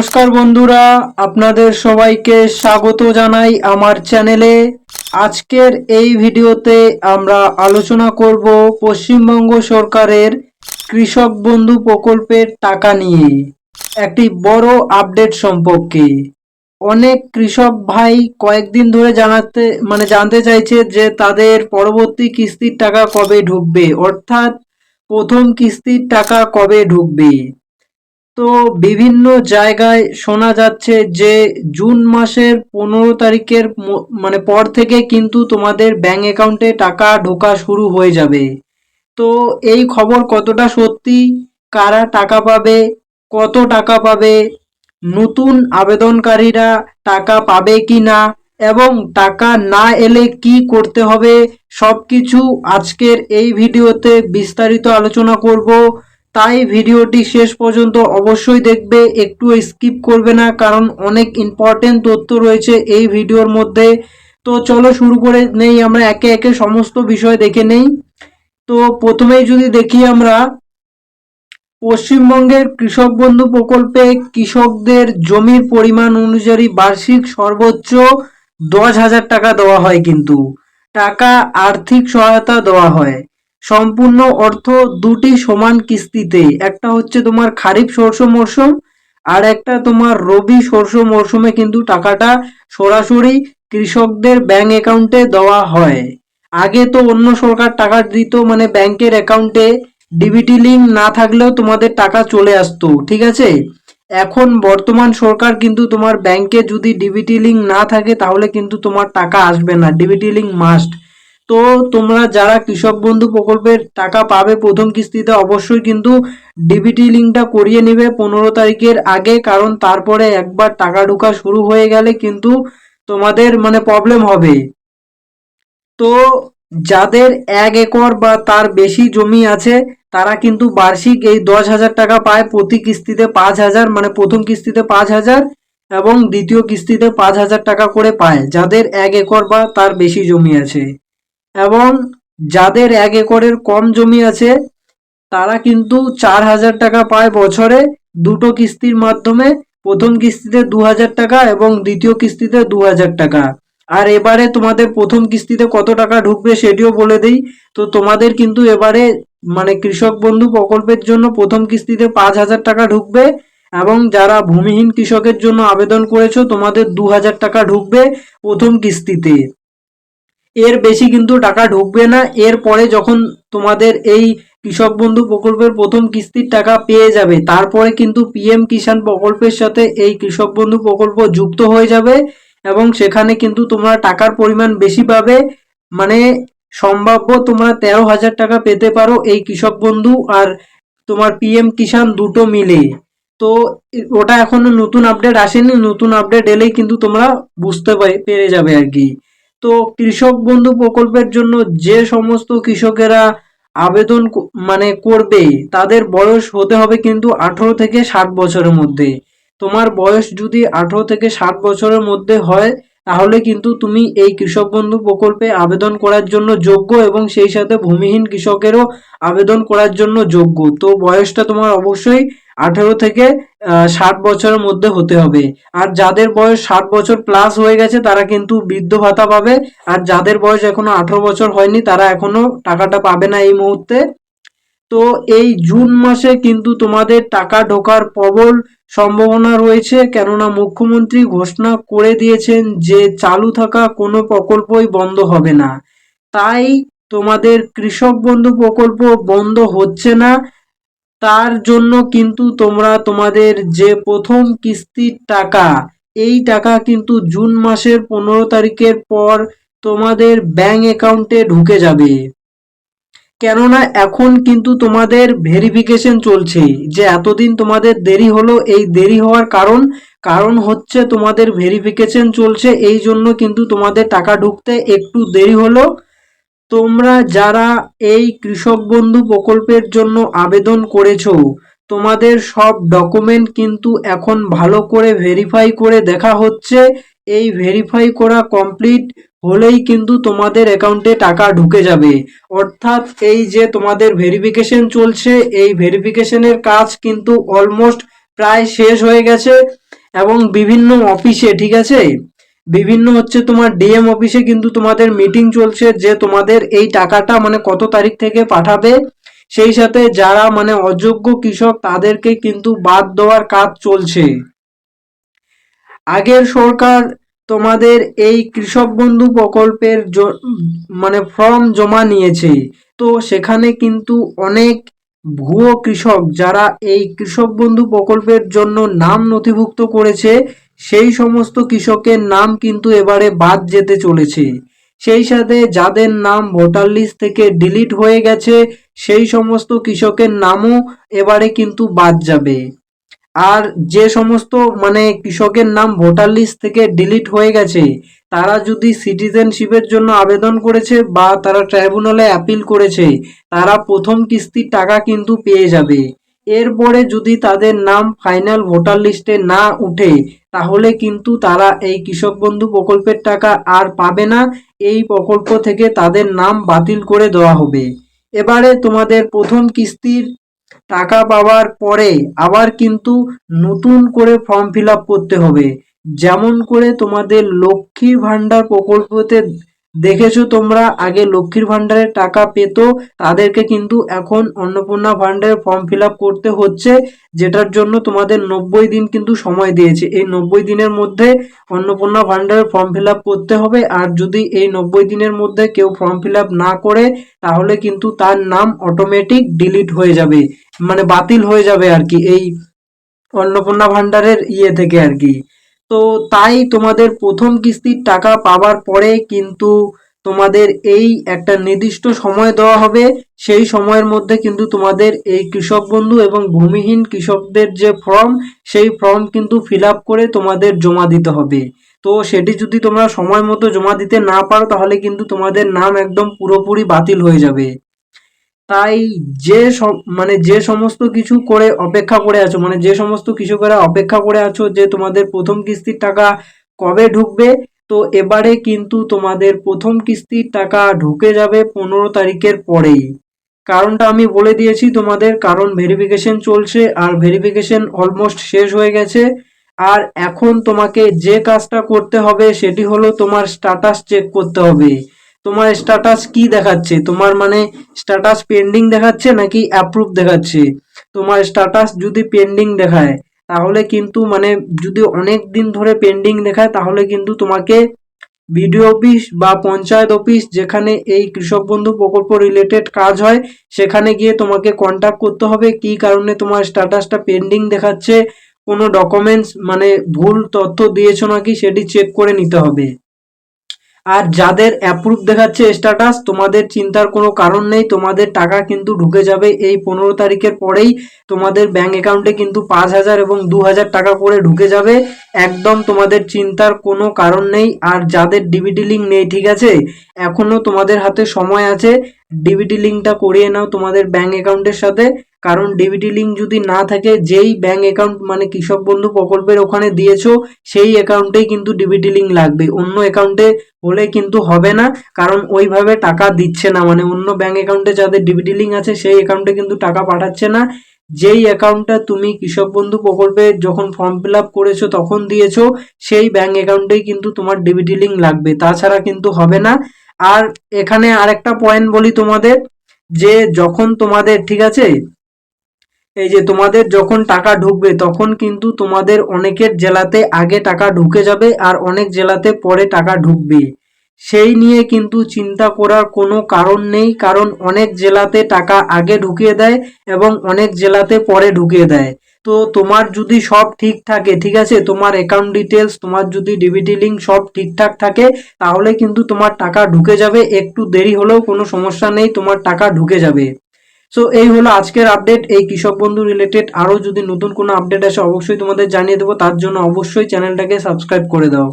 নমস্কার বন্ধুরা, আপনাদের সবাইকে স্বাগত জানাই আমার চ্যানেলে। আজকের এই ভিডিওতে আমরা আলোচনা করব পশ্চিমবঙ্গ সরকারের কৃষক বন্ধু প্রকল্পের টাকা নিয়ে একটি বড় আপডেট সম্পর্কে। অনেক কৃষক ভাই কয়েকদিন ধরে জানতে চাইছে যে তাদের পরবর্তী কিস্তির টাকা কবে ঢুকবে, অর্থাৎ প্রথম কিস্তির টাকা কবে ঢুকবে। তো বিভিন্ন জায়গায় শোনা যাচ্ছে যে জুন মাসের 15 তারিখের পর থেকে কিন্তু তোমাদের ব্যাংক অ্যাকাউন্টে টাকা ঢোকা শুরু হয়ে যাবে। তো এই খবর কতটা সত্যি, কারা টাকা পাবে, কত টাকা পাবে, নতুন আবেদনকারীরা টাকা পাবে কি না, এবং টাকা না এলে কি করতে হবে, সব কিছু আজকের এই ভিডিওতে বিস্তারিত আলোচনা করব। তাই ভিডিওটি শেষ পর্যন্ত অবশ্যই দেখবে, একটু স্কিপ করবে না, কারণ অনেক ইম্পর্টেন্ট তথ্য রয়েছে এই ভিডিওর মধ্যে। তো চলো শুরু করে নেই, আমরা একে একে সমস্ত বিষয় দেখে নেই। তো প্রথমেই যদি দেখি আমরা, পশ্চিমবঙ্গের কৃষক বন্ধু প্রকল্পে কৃষকদের জমির পরিমাণ অনুযায়ী বার্ষিক সর্বোচ্চ 10,000 টাকা দেওয়া হয়। কিন্তু টাকা আর্থিক সহায়তা দেওয়া হয় সম্পূর্ণ অর্থ দুটি সমান কিস্তিতে। একটা হচ্ছে তোমার খারিফ শস্য মরশুম, আর একটা তোমার রবি শস্য মরশুমে কিন্তু টাকাটা সরাসরি কৃষকদের ব্যাংক অ্যাকাউন্টে দেওয়া হয়। আগে তো অন্য সরকার টাকা দিত, ব্যাংকের অ্যাকাউন্টে ডিবিটি লিঙ্ক না থাকলেও তোমাদের টাকা চলে আসতো, ঠিক আছে। এখন বর্তমান সরকার কিন্তু তোমার ব্যাংকে যদি ডিবিটি লিঙ্ক না থাকে তাহলে কিন্তু তোমার টাকা আসবে না, ডিবিটি লিঙ্ক মাস্ট। তো তোমরা যারা কৃষক বন্ধু প্রকল্পের টাকা পাবে প্রথম কিস্তিতে, অবশ্যই কিন্তু ডিবিটি লিঙ্কটা করিয়ে নেবে 15 তারিখের আগে, কারণ তারপরে একবার টাকা ঢোকা শুরু হয়ে গেলে কিন্তু তোমাদের প্রবলেম হবে। তো যাদের 1 একর বা তার বেশি জমি আছে তারা কিন্তু বার্ষিক এই 10,000 টাকা পায়, প্রতি কিস্তিতে 5,000, প্রথম কিস্তিতে 5,000 এবং দ্বিতীয় কিস্তিতে 5,000 টাকা করে পায় যাদের 1 একর বা তার বেশি জমি আছে। এবং যাদের 1 একরের কম জমি আছে তারা কিন্তু 4,000 টাকা পায় বছরে, দুটো কিস্তির মাধ্যমে। প্রথম কিস্তিতে 2,000 টাকা এবং দ্বিতীয় কিস্তিতে 2,000 টাকা। আর এবারে তোমাদের প্রথম কিস্তিতে কত টাকা ঢুকবে সেটিও বলে দিই। তো তোমাদের কিন্তু এবারে কৃষক বন্ধু প্রকল্পের জন্য প্রথম কিস্তিতে 5,000 টাকা ঢুকবে, এবং যারা ভূমিহীন কৃষকের জন্য আবেদন করেছো তোমাদের 2,000 টাকা ঢুকবে প্রথম কিস্তিতে। এর বেশি কিন্তু টাকা ঢুকবে না। এরপরে যখন তোমাদের এই কৃষক বন্ধু প্রকল্পের প্রথম কিস্তির টাকা পেয়ে যাবে, তারপরে কিন্তু পিএম কিষাণ প্রকল্পের সাথে এই কৃষক বন্ধু প্রকল্প যুক্ত হয়ে যাবে, এবং সেখানে কিন্তু তোমরা টাকার পরিমাণ বেশি পাবে। মানে সম্ভাব্য তোমরা 13,000 টাকা পেতে পারো এই কৃষক বন্ধু আর তোমার পিএম কিষাণ দুটো মিলে। তো ওটা এখনো নতুন আপডেট আসেনি, নতুন আপডেট এলেই কিন্তু তোমরা বুঝতে পেরে যাবে আর কি। তো কৃষক বন্ধু প্রকল্পের জন্য যে সমস্ত কৃষকেরা আবেদন করবে তাদের বয়স হতে হবে কিন্তু 18 থেকে 60 বছরের মধ্যে। তোমার বয়স যদি 18 থেকে 60 বছরের মধ্যে হয় তাহলে কিন্তু তুমি এই কৃষক বন্ধু প্রকল্পে আবেদন করার জন্য যোগ্য, এবং সেই সাথে ভূমিহীন কৃষকেরও আবেদন করার জন্য যোগ্য। তো বয়সটা তোমার অবশ্যই 18 থেকে 60 বছরের মধ্যে হতে হবে। আর যাদের বয়স 60 বছর প্লাস হয়ে গেছে তারা কিন্তু বৃদ্ধ ভাতা পাবে, আর যাদের বয়স এখনো 18 বছর হয়নি তারা এখনো টাকাটা পাবে না এই মুহূর্তে। তো এই জুন মাসে কিন্তু তোমাদের টাকা ঢোকার প্রবল সম্ভাবনা রয়েছে, কেননা মুখ্যমন্ত্রী ঘোষণা করে দিয়েছেন যে চালু থাকা কোনো প্রকল্পই বন্ধ হবে না। তাই তোমাদের কৃষক বন্ধু প্রকল্প বন্ধ হচ্ছে না। তার জন্য কিন্তু তোমরা তোমাদের যে প্রথম কিস্তির টাকা, এই টাকা কিন্তু জুন মাসের 15 তারিখের পর তোমাদের ব্যাংক অ্যাকাউন্টে ঢুকে যাবে। কেননা এখন কিন্তু তোমাদের ভেরিফিকেশন চলছে, যে এতদিন তোমাদের দেরি হলো, এই দেরি হওয়ার কারণ হচ্ছে তোমাদের ভেরিফিকেশন চলছে, এই জন্য কিন্তু তোমাদের টাকা ঢুকতে একটু দেরি হলো। তোমরা যারা এই কৃষক বন্ধু প্রকল্পের জন্য আবেদন করেছো তোমাদের সব ডকুমেন্ট কিন্তু এখন ভালো করে ভেরিফাই করে দেখা হচ্ছে। এই ভেরিফাই করা কমপ্লিট হলেই কিন্তু তোমাদের অ্যাকাউন্টে টাকা ঢুকে যাবে। অর্থাৎ এই যে তোমাদের ভেরিফিকেশন চলছে, এই ভেরিফিকেশনের কাজ কিন্তু অলমোস্ট প্রায় শেষ হয়ে গেছে। এবং বিভিন্ন অফিসে, ঠিক আছে, বিভিন্ন হচ্ছে তোমার ডিএম অফিসে কিন্তু তোমাদের মিটিং চলছে যে তোমাদের এই টাকাটা মানে কত তারিখ থেকে পাঠাবে। সেই সাথে যারা মানে অযোগ্য কৃষক তাদেরকে কিন্তু বাদ দেওয়ার কাজ চলছে। আগের সরকার তোমাদের এই কৃষক বন্ধু প্রকল্পের মানে ফর্ম জমা নিয়েছে, তো সেখানে কিন্তু অনেক ভুয়ো কৃষক যারা এই কৃষক বন্ধু প্রকল্পের জন্য নাম নথিভুক্ত করেছে, সেই সমস্ত কৃষকের নাম কিন্তু এবারে বাদ যেতে চলেছে। সেই সাথে যাদের নাম ভোটার লিস্ট থেকে ডিলিট হয়ে গেছে, সেই সমস্ত কৃষকের নামও এবারে কিন্তু বাদ যাবে। আর যে সমস্ত মানে কৃষকের নাম ভোটার লিস্ট থেকে ডিলিট হয়ে গেছে, তারা যদি সিটিজেনশিপের জন্য আবেদন করেছে বা তারা ট্রাইব্যুনালে অ্যাপিল করেছে, তারা প্রথম কিস্তির টাকা কিন্তু পেয়ে যাবে। এরপরে যদি তাদের নাম ফাইনাল ভোটার লিস্টে না উঠে, তাহলে কিন্তু তারা এই কৃষক বন্ধু প্রকল্পের টাকা আর পাবে না। এই প্রকল্প থেকে তাদের নাম বাতিল করে দেওয়া হবে। এবারে তোমাদের প্রথম কিস্তির টাকা পাওয়ার পরে আবার কিন্তু নতুন করে ফর্ম ফিল আপ করতে হবে। যেমন করে তোমাদের লক্ষ্মীর ভান্ডার প্রকল্পতে দেখেছো তোমরা, আগে লক্ষ্মীর ভান্ডারের টাকা পেত, তাদেরকে কিন্তু এখন অন্নপূর্ণা ভান্ডারের ফর্ম ফিল আপ করতে হচ্ছে, যেটার জন্য তোমাদের 90 দিন কিন্তু সময় দিয়েছে। এই 90 দিনের মধ্যে অন্নপূর্ণা ভান্ডারের ফর্ম ফিল আপ করতে হবে। আর যদি এই 90 দিনের মধ্যে কেউ ফর্ম ফিল আপ না করে, তাহলে কিন্তু তার নাম অটোমেটিক ডিলিট হয়ে যাবে, মানে বাতিল হয়ে যাবে আর কি, এই অন্নপূর্ণা ভান্ডারের থেকে আর কি। তো তাই তোমাদের প্রথম কিস্তির টাকা পাওয়ার পরে কিন্তু তোমাদের এই একটা নির্দিষ্ট সময় দেওয়া হবে। সেই সময়ের মধ্যে কিন্তু তোমাদের এই কৃষক বন্ধু এবং ভূমিহীন কৃষকদের যে ফর্ম, সেই ফর্ম কিন্তু ফিল আপ করে তোমাদের জমা দিতে হবে। তো সেটি যদি তোমরা সময় মতো জমা দিতে না পারো, তাহলে কিন্তু তোমাদের নাম একদম পুরোপুরি বাতিল হয়ে যাবে। তাই মানে যে সমস্ত কিছু করে অপেক্ষা করে আছো, মানে যে সমস্ত কৃষকেরা অপেক্ষা করে আছো যে তোমাদের প্রথম কিস্তির টাকা কবে ঢুকবে, তো এবারে কিন্তু তোমাদের প্রথম কিস্তির টাকা ঢুকে যাবে 15 তারিখের পরেই। কারণটা আমি বলে দিয়েছি তোমাদের, কারণ ভেরিফিকেশন চলছে আর ভেরিফিকেশন অলমোস্ট শেষ হয়ে গেছে। আর এখন তোমাকে যে কাজটা করতে হবে সেটি হলো তোমার স্ট্যাটাস চেক করতে হবে। তোমার স্ট্যাটাস কি দেখাচ্ছে, তোমার মানে স্ট্যাটাস পেন্ডিং দেখাচ্ছে নাকি অ্যাপ্রুভ দেখাচ্ছে? তোমার স্ট্যাটাস যদি পেন্ডিং দেখায়, তাহলে কিন্তু মানে যদি অনেক দিন ধরে পেন্ডিং দেখায়, তাহলে কিন্তু তোমাকে বিডিও অফিস বা পঞ্চায়েত অফিস, যেখানে এই কৃষক বন্ধু প্রকল্প রিলেটেড কাজ হয়, সেখানে গিয়ে তোমাকে কন্ট্যাক্ট করতে হবে। কি কারণে তোমার স্ট্যাটাসটা পেন্ডিং দেখাচ্ছে, কোনো ডকুমেন্টস মানে ভুল তথ্য দিয়েছো নাকি সেটি চেক করে নিতে হবে। আর যাদের অ্যাপ্রুভ দেখাচ্ছে স্ট্যাটাস, তোমাদের চিন্তার কোনো কারণ নেই, তোমাদের টাকা কিন্তু ঢুকে যাবে এই 15 তারিখের পরেই। তোমাদের ব্যাংক অ্যাকাউন্টে কিন্তু 5,000 এবং 2,000 টাকা করে ঢুকে যাবে। একদম তোমাদের চিন্তার কোনো কারণ নেই। আর যাদের ডিবিটি লিঙ্ক নেই, ঠিক আছে, এখনো তোমাদের হাতে সময় আছে, ডিবিটি লিঙ্কটা করিয়ে নাও তোমাদের ব্যাংক অ্যাকাউন্টের সাথে। কারণ ডিবিটি লিঙ্ক যদি না থাকে, যেই ব্যাংক অ্যাকাউন্ট মানে কৃষক বন্ধু প্রকল্পের ওখানে দিয়েছো, সেই অ্যাকাউন্টেই কিন্তু ডিবিটি লিঙ্ক লাগবে, অন্য অ্যাকাউন্টে হলে কিন্তু হবে না। কারণ ওইভাবে টাকা দিচ্ছে না, মানে অন্য ব্যাংক অ্যাকাউন্টে যাদের ডিবিটি লিঙ্ক আছে সেই অ্যাকাউন্টে কিন্তু টাকা পাঠাচ্ছে না। যেই অ্যাকাউন্টটা তুমি কৃষক বন্ধু প্রকল্পে যখন ফর্ম ফিল আপ করেছো তখন দিয়েছো, সেই ব্যাংক অ্যাকাউন্টেই কিন্তু তোমার ডিবিটি লিঙ্ক লাগবে, তাছাড়া কিন্তু হবে না। আর এখানে আরেকটা পয়েন্ট বলি তোমাদের, যে যখন তোমাদের, ঠিক আছে, এই যে তোমাদের যখন টাকা ঢুকবে, তখন কিন্তু তোমাদের অনেকের জেলাতে আগে টাকা ঢুকে যাবে আর অনেক জেলাতে পরে টাকা ঢুকবে। সেই নিয়ে কিন্তু চিন্তা করার কোনো কারণ নেই, কারণ অনেক জেলাতে টাকা আগে ঢুকিয়ে দেয় এবং অনেক জেলাতে পরে ঢুকিয়ে দেয়। তো তোমার যদি সব ঠিক থাকে, ঠিক আছে, তোমার অ্যাকাউন্ট ডিটেলস, তোমার যদি ডিবিটি লিঙ্ক সব ঠিকঠাক থাকে, তাহলে কিন্তু তোমার টাকা ঢুকে যাবে। একটু দেরি হলেও কোনো সমস্যা নেই, তোমার টাকা ঢুকে যাবে। সো এই হলো আজকের আপডেট এই কৃষক বন্ধু রিলেটেড। আরও যদি নতুন কোনো আপডেট আসে অবশ্যই তোমাদের জানিয়ে দেবো, তার জন্য অবশ্যই চ্যানেলটাকে সাবস্ক্রাইব করে দাও।